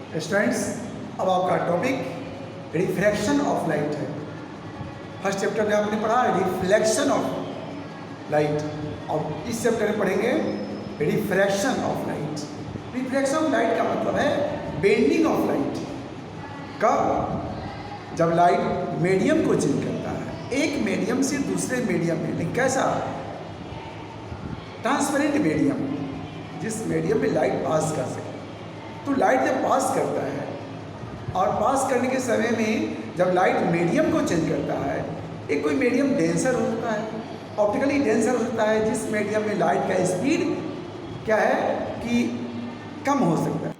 Students, अब आपका topic refraction of light है। फर्स्ट चैप्टर में आपने पढ़ा रिफ्लेक्शन ऑफ लाइट, और इस चैप्टर में पढ़ेंगे refraction of light. Refraction of light का मतलब है बेंडिंग ऑफ लाइट। कब? जब लाइट मीडियम को चेंज करता है, एक मीडियम से दूसरे मीडियम में। लेकिन कैसा? ट्रांसपेरेंट मीडियम, जिस मीडियम में लाइट पास कर सके। तो लाइट जब पास करता है, और पास करने के समय में जब लाइट मीडियम को चेंज करता है, एक कोई मीडियम डेंसर होता है, ऑप्टिकली डेंसर होता है, जिस मीडियम में लाइट का स्पीड क्या है कि कम हो सकता है।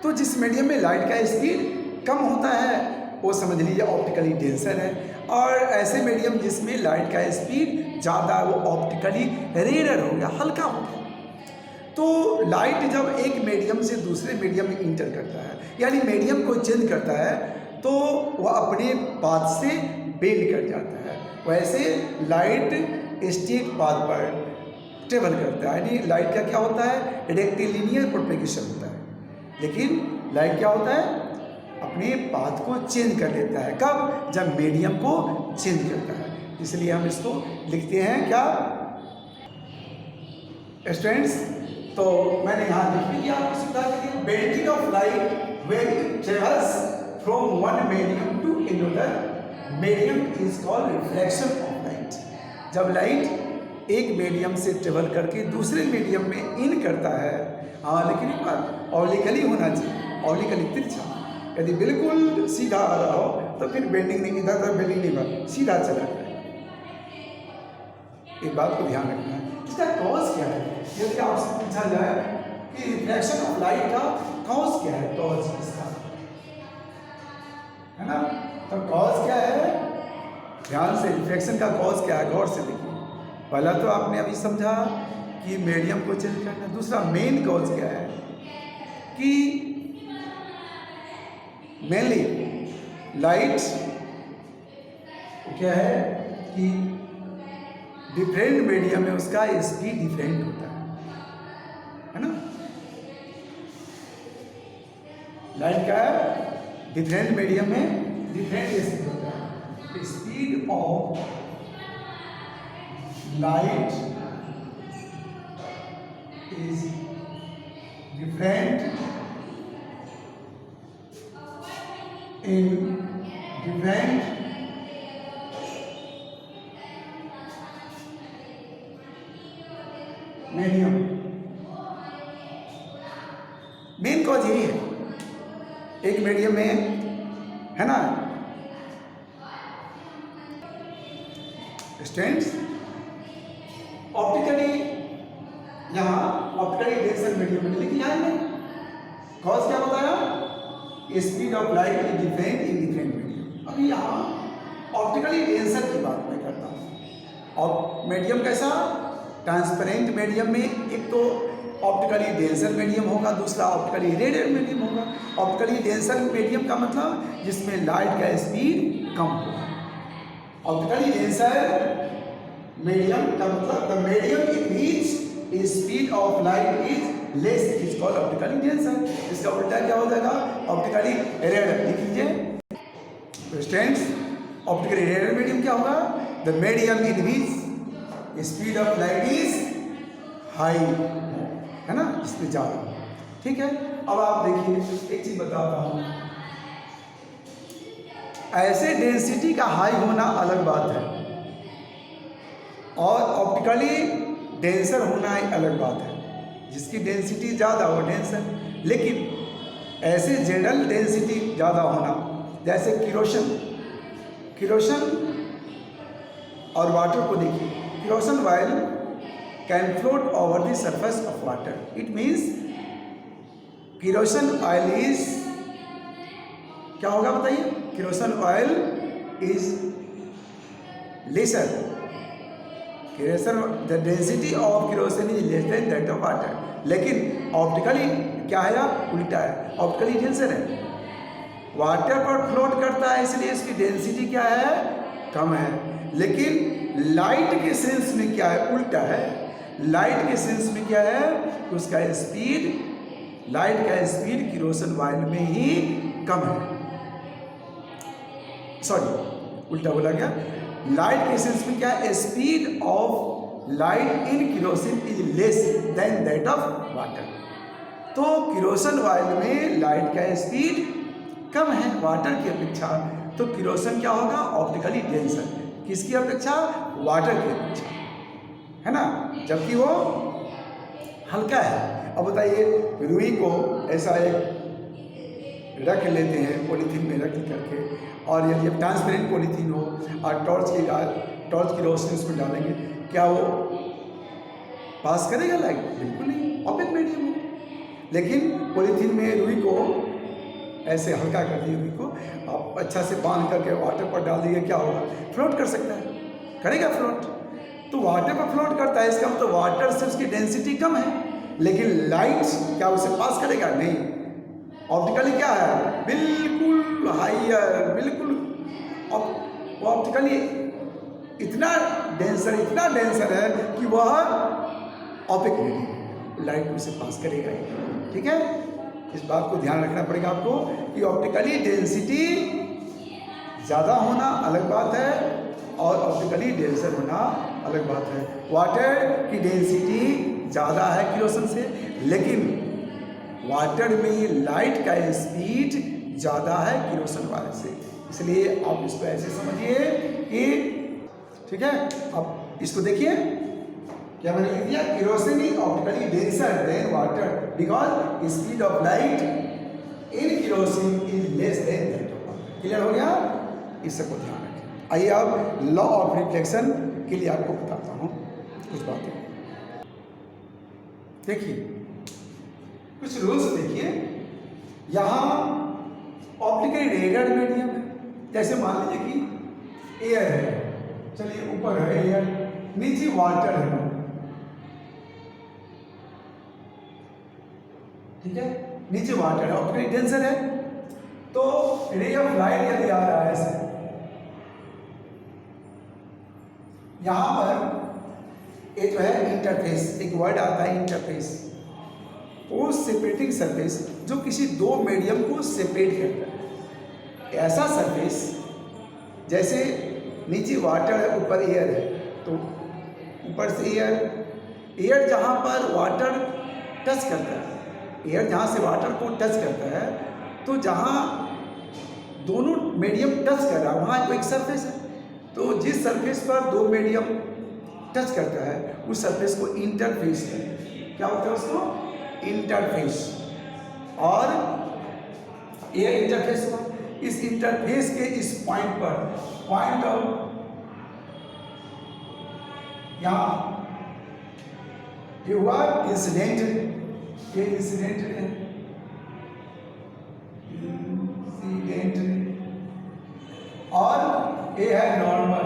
तो जिस मीडियम में लाइट का स्पीड कम होता है वो समझ लीजिए ऑप्टिकली डेंसर है। और ऐसे मीडियम जिसमें लाइट का स्पीड ज़्यादा, वो ऑप्टिकली रेयर हो गया, हल्का हो गया। तो लाइट जब एक मीडियम से दूसरे मीडियम में इंटर करता है, यानी मीडियम को चेंज करता है, तो वह अपने पाथ से बेंड कर जाता है। वैसे लाइट स्ट्रेट पाथ पर ट्रेवल करता है, यानी लाइट का क्या होता है? रेक्टिलिनियर प्रोपेगेशन होता है। लेकिन लाइट क्या होता है? अपने पाथ को चेंज कर लेता है। कब? जब मीडियम को चेंज करता है। इसलिए हम इसको लिखते हैं क्या स्टूडेंट्स? तो मैंने यहाँ लिख दिया आपकी सुविधा के लिए, bending of light when it travels from one medium to another medium is called reflection of light. जब लाइट एक मीडियम से ट्रेवल करके दूसरे मीडियम में इन करता है, हाँ, लेकिन एक बात ऑब्लिकली होना चाहिए, ऑब्लिकली तिरछा। यदि बिल्कुल सीधा आ रहा हो तो फिर बेंडिंग नहीं, इधर उधर बेंडिंग नहीं बन, सीधा चला जाए। एक बात को ध्यान रखना है। इसका कॉज क्या है? यदि आपसे पूछा जाए कि रिफ्लेक्शन ऑफ लाइट का कॉज क्या है, कॉज इसका है ना, तो कॉज क्या है? ध्यान से, रिफ्लेक्शन का कॉज क्या है, गौर से देखिए। पहला तो आपने अभी समझा कि मीडियम को चेंज करना। दूसरा मेन कॉज क्या है कि मेनली लाइट क्या है कि डिफरेंट मीडियम में उसका स्पीड डिफरेंट होता है ना। लाइट का डिफरेंट मीडियम में डिफरेंट स्पीड होता है। Speed of light is different in different medium. Main cause यही है, एक मीडियम में है ना स्टूडेंट्स, ऑप्टिकली यहाँ ऑप्टिकली डेंसर मीडियम में, लेकिन यहाँ नहीं। कॉज क्या बताया? Speed of light is different in different medium. अभी यहाँ ऑप्टिकली डेंसर की बात मैं करता हूँ। और मीडियम कैसा? ट्रांसपेरेंट मीडियम में एक तो ऑप्टिकली डेंसर मीडियम होगा, दूसरा ऑप्टिकली रेडियल मीडियम होगा। ऑप्टिकली डेंसर मीडियम का मतलब जिसमें लाइट का स्पीड कम होगा। ऑप्टिकली डेंसर मीडियम का मतलब the medium in which speed of light is less is called optically denser. इसका उल्टा क्या हो जाएगा? Optically radial. लिख लीजिए स्टूडेंट्स, ऑप्टिकली रेडियल मीडियम क्या होगा? The medium in which speed of light is high, है ना, इसमें ज़्यादा। ठीक है। अब आप देखिए, एक चीज बताता हूँ, ऐसे डेंसिटी का हाई होना अलग बात है, और ऑप्टिकली डेंसर होना एक अलग बात है। जिसकी डेंसिटी ज़्यादा हो डेंसर, लेकिन ऐसे जनरल डेंसिटी ज़्यादा होना, जैसे किरोसिन और वाटर को देखिए। Kerosene oil can float over the surface of water. It means kerosene oil is क्या होगा बताइए? Kerosene oil is lesser, the density of kerosene is less than that of water. लेकिन ऑप्टिकली क्या है? उल्टा है, ऑप्टिकली डेंसर है। Water पर फ्लोट करता है, इसलिए इसकी डेंसिटी क्या है? कम है। लेकिन लाइट के सेंस में क्या है? उल्टा है। लाइट के सेंस में क्या है? उसका स्पीड लाइट का स्पीड किरोसिन ऑयल में ही कम है, सॉरी उल्टा बोला गया, लाइट के सेंस में क्या है, speed of light in kerosene is less than that of water. तो किरोसिन ऑयल में लाइट का स्पीड कम है वाटर की अपेक्षा, तो किरोसिन क्या होगा, ऑप्टिकली डेंसर, किसकी अपेक्षा, वाटर की अपेक्षा, है ना, जबकि वो हल्का है। अब बताइए रुई को ऐसा एक रख लेते हैं पॉलीथीन में रख करके, और यदि ट्रांसपेरेंट पॉलीथीन हो और टॉर्च की रोशनी उसमें डालेंगे, क्या वो पास करेगा लाइट? बिल्कुल नहीं, ऑपेक मीडियम है। लेकिन पॉलीथीन में रुई को ऐसे हल्का कर दिए, रुई को आप अच्छा से बांध करके वाटर पर डाल दिए, क्या होगा, फ्लोट कर सकता है, करेगा फ्लोट। तो वाटर पर फ्लोट करता है, इसका मतलब वाटर से उसकी डेंसिटी कम है, लेकिन लाइट क्या उसे पास करेगा? नहीं। ऑप्टिकली क्या है, बिल्कुल हाइयर, बिल्कुल वो ऑप्टिकली इतना डेंसर है कि वह ऑपेक मीडियम, लाइट उसे पास करेगा ही। ठीक है, इस बात को ध्यान रखना पड़ेगा आपको कि ऑप्टिकली डेंसिटी ज़्यादा होना अलग बात है और ऑप्टिकली डेंसर होना अलग बात है। वाटर की डेंसिटी ज़्यादा है किरोसिन से, लेकिन वाटर में लाइट का स्पीड ज़्यादा है किरोसिन वाले से, इसलिए आप इसको ऐसे समझिए कि, ठीक है, अब इसको देखिए क्या मैंने लिख दिया, kerosene is optically denser then water because speed of light in kerosene is less than that of water. Clear हो गया, इस सबको ध्यान रखें। आइए अब लॉ ऑफ रिफ्लेक्शन के लिए आपको बताता हूँ कुछ बातें। देखिए कुछ रूल्स देखिए, यहाँ ऑप्टिकली रेडिएटेड मीडियम है, जैसे मान लीजिए कि एयर है, चलिए ऊपर है एयर, नीचे वाटर है, ठीक है, नीचे वाटर है, ऑप्टिकली डेंसर है, तो रे ऑफ लाइट यदि आ रहा है ऐसे, यहां पर एक जो है इंटरफेस, एक वर्ड आता है इंटरफेस, वो सेपरेटिंग सरफेस जो किसी दो मीडियम को सेपरेट करता है। ऐसा सरफेस जैसे नीचे वाटर है, ऊपर एयर है, तो ऊपर से एयर जहाँ पर वाटर टच करता है, एयर जहाँ से वाटर को टच करता है, तो जहाँ दोनों मीडियम टच कर रहा है वहाँ एक सरफेस है, तो जिस सरफेस पर दो मीडियम टच करता है उस सरफेस को इंटरफेस है। क्या होता है उसको? इंटरफेस। और ये इंटरफेस पर, इस इंटरफेस के इस पॉइंट पर, पॉइंट ऑफ यहाँ ये हुआ इंसिडेंट, ये इंसिडेंट है, और ये है नॉर्मल,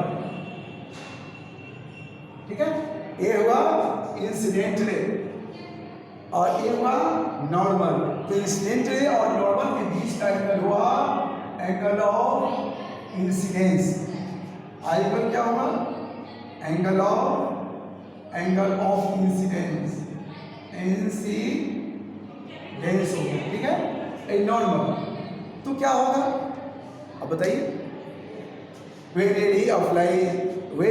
ठीक है, ये हुआ इंसिडेंट रे और ये हुआ नॉर्मल। तो इंसिडेंट रे और नॉर्मल के बीच का एंगल हुआ एंगल ऑफ इंसिडेंस। आई पर क्या होगा? एंगल ऑफ इंसिडेंस, इंसिडेंस हो गया, ठीक है, ए नॉर्मल। तो क्या होगा अब बताइए? when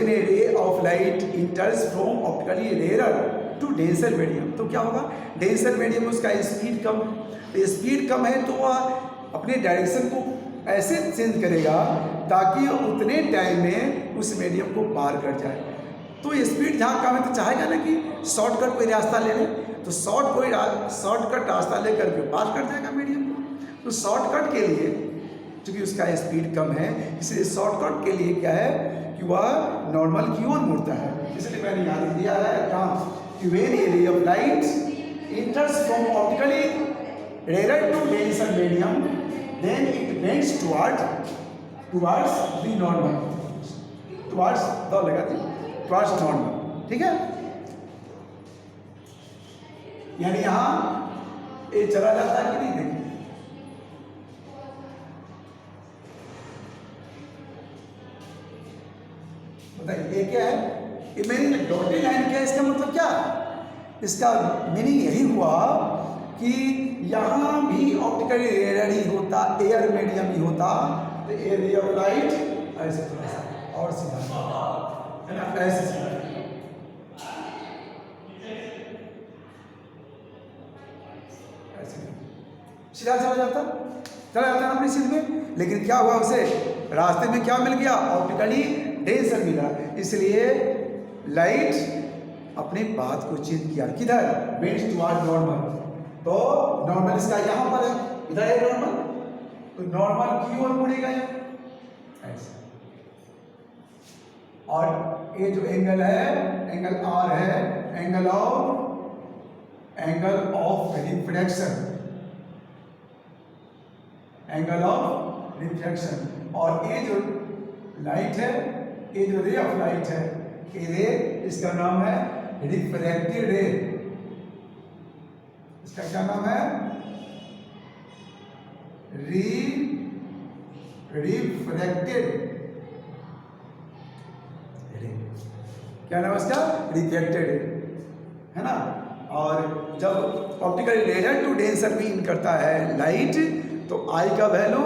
a ray of light enters from optically rarer to denser medium, तो क्या होगा? डेंसर मीडियम उसका स्पीड कम है, स्पीड कम है तो वह अपने डायरेक्शन को ऐसे चेंज करेगा ताकि उतने टाइम में उस मीडियम को पार कर जाए। तो स्पीड जहाँ कम है तो चाहेगा ना कि शॉर्टकट कोई रास्ता ले ले, तो शॉर्टकट रास्ता लेकर के पार कर जाएगा मीडियम को। तो शॉर्टकट के लिए क्योंकि उसका स्पीड कम है, इसलिए शॉर्टकट के लिए क्या है कि वह नॉर्मल की ओर मुड़ता है। इसलिए मैंने यहाँ लिख दिया है कहाँ कि when a ray of light enters from optically rarer to denser medium, then it bends towards the normal, towards normal, ठीक है। यानी यहाँ ये चला जाता है कि नहीं? देखिए बताइए ये क्या है? ये मैंने डॉटेड लाइन क्या है? इसका मतलब क्या? इसका मीनिंग यही हुआ कि यहाँ भी ऑप्टिकली रेयर ही होता, एयर मीडियम ही होता, तो ए रे ऑफ लाइट ऐसे थोड़ा सा और सीधा है ना, ऐसे सीधा सीधा चला जाता ना अपनी सीध में। लेकिन क्या हुआ उसे रास्ते में क्या मिल गया, ऑप्टिकली डेंसर मिला, इसलिए लाइट अपने पाथ को चेंज किया, किधर, बेंड्स टुवर्ड नॉर्मल। तो नॉर्मल इसका यहाँ पर है, इधर है नॉर्मल, तो नॉर्मल की ओर मुड़ेगा ऐसे। और ये जो एंगल है, एंगल आर है, angle of refraction, angle of refraction. और ये जो लाइट है, ये जो रे ऑफ लाइट है, ये रे, इसका नाम है रिफ्रैक्टेड रे। इसका क्या नाम है, रिफ्रैक्टेड रे। क्या नाम है इसका, रिफ्रैक्टेड रे, है ना। और जब ऑप्टिकल रेयर टू डेंसर में इन करता है लाइट, तो आई का वैल्यू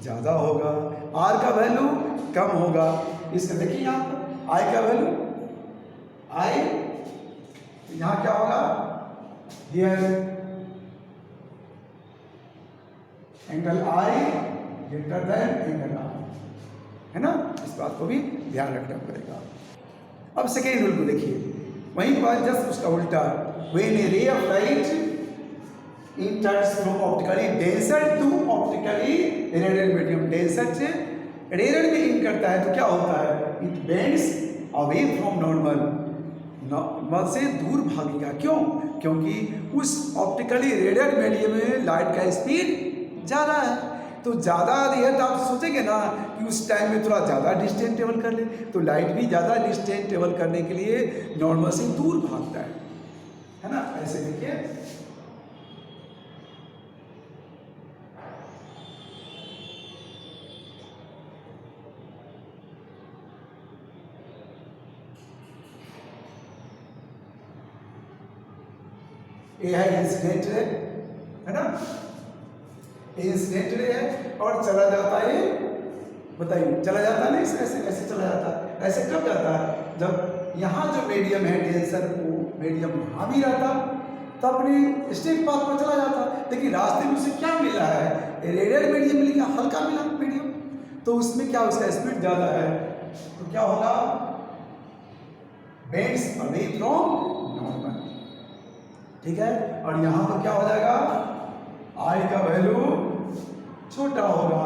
ज़्यादा होगा, आर का वैल्यू कम होगा। इसका देखिए यहाँ पर आई का वैल्यू, आई यहाँ क्या होगा, here angle I greater than angle R, है ना। इस बात को भी ध्यान रखना पड़ेगा। अब सेकेंड रूल को देखिए, वहीं पर जस्ट उसका उल्टा, when a ray of light enters from optically denser to optically radial medium, denser से रेडियल में इन करता है तो क्या होता है, it bends away from normal, normal से दूर भागेगा। क्यों, क्योंकि उस ऑप्टिकली रेडियल मीडियम में लाइट का स्पीड ज़्यादा है, तो ज़्यादा है तो आप सोचेंगे ना कि उस टाइम में थोड़ा ज़्यादा डिस्टेंस ट्रेवल कर ले, तो लाइट भी ज़्यादा डिस्टेंस ट्रेवल करने के लिए नॉर्मल से दूर भागता है ना। ऐसे देखिए, ये है इंसिडेंट रे, है ना, इंसिडेंट रे है, और चला जाता है, बताइए चला जाता है ना, ऐसे ऐसे चला जाता है। ऐसे कब जाता है, जब यहाँ जो मीडियम है डेंसर, वो मीडियम यहाँ भी रहता तो अपने स्ट्रेट पाथ पर चला जाता। लेकिन रास्ते में उसे क्या मिला है, रेडियल मीडियम मिल गया, हल्का मिला मीडियम, तो उसमें क्या उसका स्पीड ज़्यादा है, तो क्या होगा, बेंड्स अवे फ्रॉम नॉर्मल, ठीक है। और यहाँ पर क्या हो जाएगा, आई का वैल्यू छोटा होगा,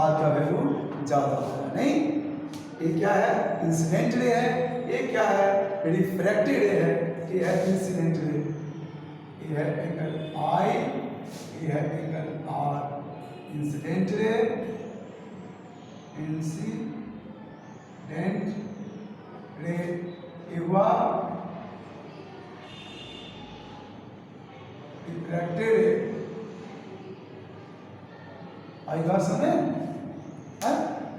आर का वैल्यू ज़्यादा होगा। नहीं, ये क्या है, इंसिडेंट रे है, ये क्या है, रिफ्रैक्टेड रे है, ये है इंसिडेंट रे, ये है एंगल आई, ये है angle R, incident ray, incident ray, ये हुआ रिफ्रैक्टेड रे। आई बात समझ,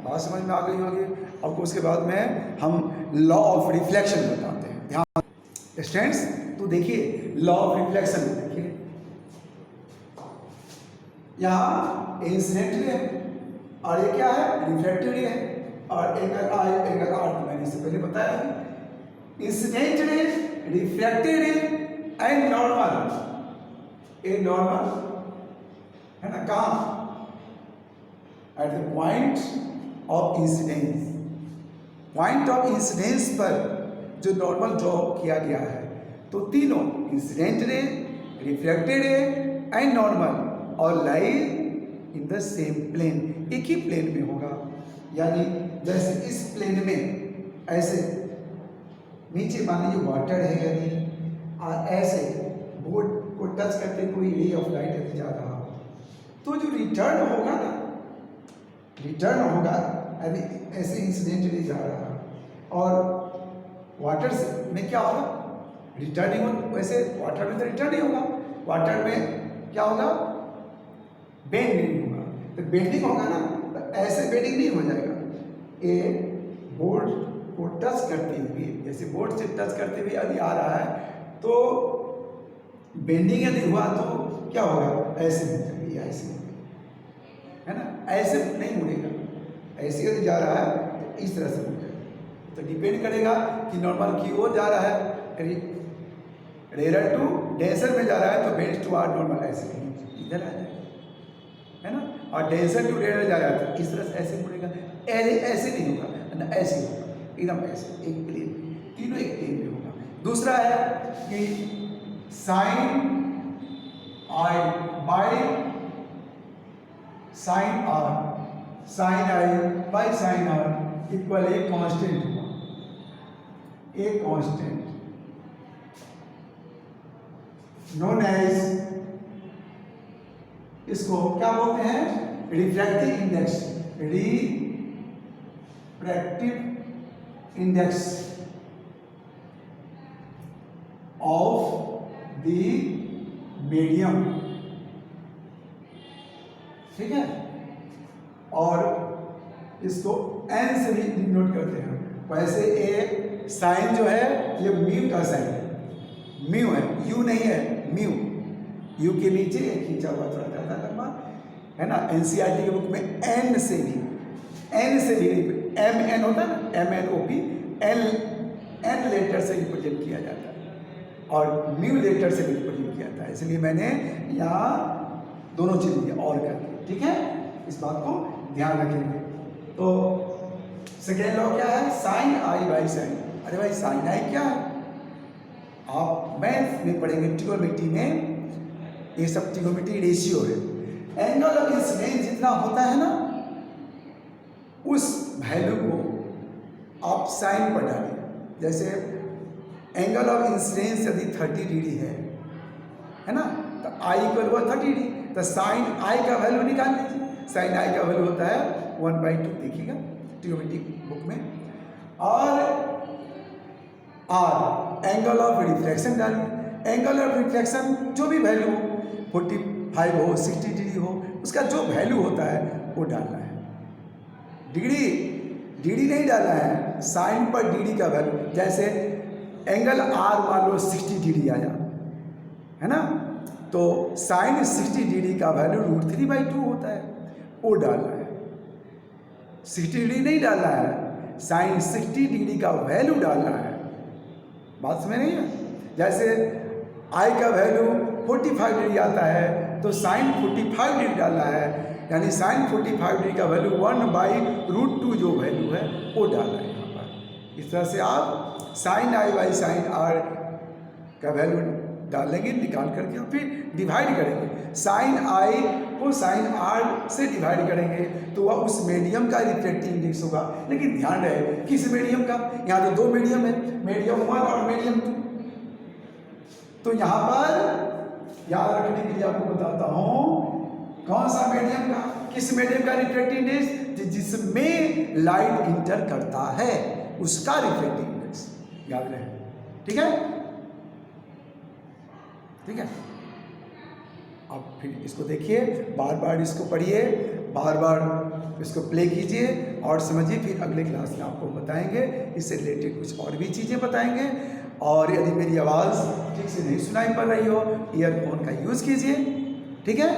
बात समझ में आ गई होगी आपको। उसके बाद में हम लॉ ऑफ रिफ्लेक्शन बताते हैं, ध्यान स्टूडेंट्स। तो देखिए लॉ ऑफ रिफ्लेक्शन, देखिए यहाँ इंसिडेंट रे है और ये क्या है, रिफ्रैक्टेड रे है, और एंगल आई एंगल आर, तो मैंने इससे पहले बताया इंसिडेंट रे, रिफ्रैक्टेड रे एंड नॉर्मल। ए नॉर्मल है ना, कहाँ, at the point of incidence, point of incidence पर जो नॉर्मल ड्रॉ किया गया है, तो तीनों incident ray, reflected ray and normal और लाई इन द सेम प्लेन, एक ही प्लेन में होगा। यानी जैसे इस प्लेन में ऐसे नीचे मान लीजिए वाटर है, यानी ऐसे बोर्ड को टच करते कोई रे ऑफ लाइट यदि जा रहा हो, तो जो रिटर्न होगा ना, रिटर्न होगा अभी ऐसे इंसिडेंट रे जा रहा है, और वाटर में क्या होगा, रिटर्निंग हो, वैसे वाटर में तो रिटर्न नहीं होगा, वाटर में क्या होगा, बेंडिंग होगा। तो बेंडिंग होगा ना, तो ऐसे बेंडिंग नहीं हो जाएगा, ये बोर्ड को टच करते हुए, जैसे बोर्ड से टच करते हुए यदि आ रहा है, तो बेंडिंग यदि हुआ तो क्या होगा, ऐसे मुड़ जाएगी या ऐसे मुड़ेगा, है ना, ऐसे नहीं मुड़ेगा, ऐसे यदि जा रहा है तो इस तरह से मुड़ जाएगा। तो डिपेंड करेगा कि नॉर्मल की ओर जा रहा है, रेयर टू डेंसर में जा रहा है तो बेंड टू आर नॉर्मल ऐसे इधर आ जाएगा, है ना, और डेंसर टू रेयर जा रहा है तो इस तरह से ऐसे मुड़ेगा, ऐसे नहीं होगा ना, ऐसे होगा एकदम ऐसे, एक प्लेन, तीनों एक प्लेन में होगा। दूसरा है कि sine I by sine R, sine I by sine R equal a constant हुआ, ए कांस्टेंट नोन एज, इसको क्या बोलते हैं, refractive index, refractive index of the medium, ठीक है, और इसको एन से भी डिनोट करते हैं। वैसे ए साइन जो है ये म्यू का साइन है, म्यू है, यू नहीं है, म्यू, यू के नीचे खींचा हुआ थोड़ा ज़्यादा लंबा, है ना। एनसीईआरटी के बुक में एन से भी एम एन होता है ना, M N O P, N letter से रिप्रेजेंट किया जाता है और म्यू लेटर से रिप्रेजेंट किया जाता है, इसलिए मैंने यहाँ दोनों चीज़ दिया और करके, ठीक है, इस बात को ध्यान रखेंगे। तो सेकेंड लॉ क्या है, साइन आई बाई साइन। अरे भाई साइन आई क्या है, आप मैथ में पढ़ेंगे, ट्रिगोनोमेट्री में ये सब ट्रिगोनोमेट्री रेशियो है, एंगल ऑफ इंसिडेंस जितना होता है ना उस वैल्यू को आप साइन पर डालिए। जैसे एंगल ऑफ इंसिडेंस यदि 30 डिग्री है ना, तो आई इक्वल हुआ 30 डिग्री, तो साइन आई का वैल्यू निकाल लीजिए। साइन आई का वैल्यू होता है 1/2, देखिएगा ट्रिगोनोमेट्री बुक में। और आर एंगल ऑफ रिफ्लेक्शन डालिए, एंगल ऑफ रिफ्लेक्शन जो भी वैल्यू हो, 45 हो, 60 डिग्री हो, उसका जो वैल्यू होता है वो डालना है। डिग्री नहीं डालना है, साइन पर डिग्री का वैल्यू, जैसे एंगल आर मान लो 60 डिग्री आया, है ना, तो साइन 60 डिग्री का वैल्यू √3/2 होता है, वो डालना है। 60 डिग्री नहीं डालना है, साइन 60 डिग्री का वैल्यू डालना है। बात समझ नहीं है, जैसे आई का वैल्यू 45 डिग्री आता है तो साइन 45 डिग्री डालना है, यानी साइन 45 डिग्री का वैल्यू 1/√2 जो वैल्यू है वो डालना है यहाँ पर। इस तरह से आप sine I by sine R का वैल्यू डालेंगे निकाल करके, और फिर डिवाइड करेंगे। साइन आई को साइन आर से डिवाइड करेंगे तो वह उस मीडियम का रिफ्लेक्टिव इंडेक्स होगा। लेकिन ध्यान रहे किस मीडियम का, यहाँ तो 2 मीडियम है, मीडियम 1 और मीडियम 2। तो यहाँ पर याद रखने के लिए आपको बताता हूँ कौन सा मीडियम का, किस मीडियम का रिफ्लेक्टिव इंडेक्स, जिसमें लाइट इंटर करता है उसका रिफ्लेक्टिव इंडेक्स याद रहे, ठीक है, ठीक है। अब फिर इसको देखिए, बार बार इसको पढ़िए, बार बार इसको प्ले कीजिए और समझिए, फिर अगले क्लास में आपको बताएंगे, इससे रिलेटेड कुछ और भी चीज़ें बताएंगे। और यदि मेरी आवाज़ ठीक से नहीं सुनाई पड़ रही हो, ईयरफोन का यूज़ कीजिए, ठीक है।